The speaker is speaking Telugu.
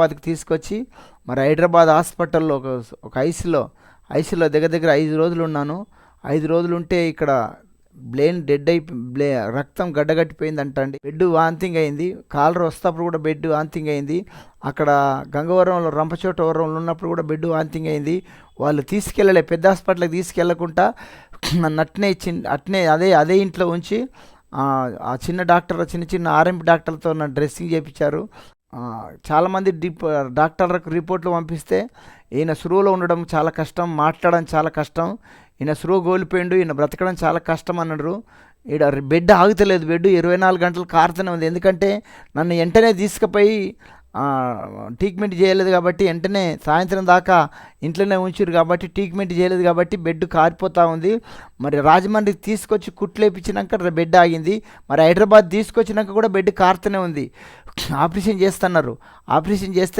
హైదరాబాద్కి తీసుకొచ్చి మరి హైదరాబాద్ హాస్పిటల్లో ఒక ఐసీలో దగ్గర దగ్గర 5 రోజులు ఉన్నాను. 5 రోజులు ఉంటే ఇక్కడ బ్రెయిన్ డెడ్ రక్తం గడ్డగట్టిపోయిందంట అండి. బెడ్ వాంతింగ్ అయింది. కాలర్ వస్తప్పుడు కూడా బెడ్ వాంతింగ్ అయింది. అక్కడ గంగవరంలో రంపచోటవరంలో ఉన్నప్పుడు కూడా బెడ్ వాంతింగ్ అయింది. వాళ్ళు తీసుకెళ్ళలే, పెద్ద హాస్పిటల్కి తీసుకెళ్లకుండా నన్ను అట్నే అదే ఇంట్లో ఉంచి ఆ చిన్న చిన్న ఆర్ఎంపీ డాక్టర్లతో నన్ను డ్రెస్సింగ్ చేయించారు. చాలామంది డాక్టర్లకు రిపోర్ట్లు పంపిస్తే ఈయన స్రూలో ఉండడం చాలా కష్టం, మాట్లాడడం చాలా కష్టం, ఈయన స్రూ కోల్పోయిండు, ఈయన బ్రతకడం చాలా కష్టం అన్నారు. ఈడ బెడ్ ఆగుతలేదు, బెడ్ 24 గంటలు కారుతూనే ఉంది. ఎందుకంటే నన్ను వెంటనే తీసుకుపోయి ట్రీట్మెంట్ చేయలేదు కాబట్టి, వెంటనే సాయంత్రం దాకా ఇంట్లోనే ఉంచారు కాబట్టి ట్రీట్మెంట్ చేయలేదు కాబట్టి బెడ్ కారిపోతూ ఉంది. మరి రాజమండ్రికి తీసుకొచ్చి కుట్లు వేయించినాక బెడ్ ఆగింది. మరి హైదరాబాద్ తీసుకొచ్చినాక కూడా బెడ్ కారుతూనే ఉంది. ఆపరేషన్ చేస్తున్నారు. ఆపరేషన్ చేస్తే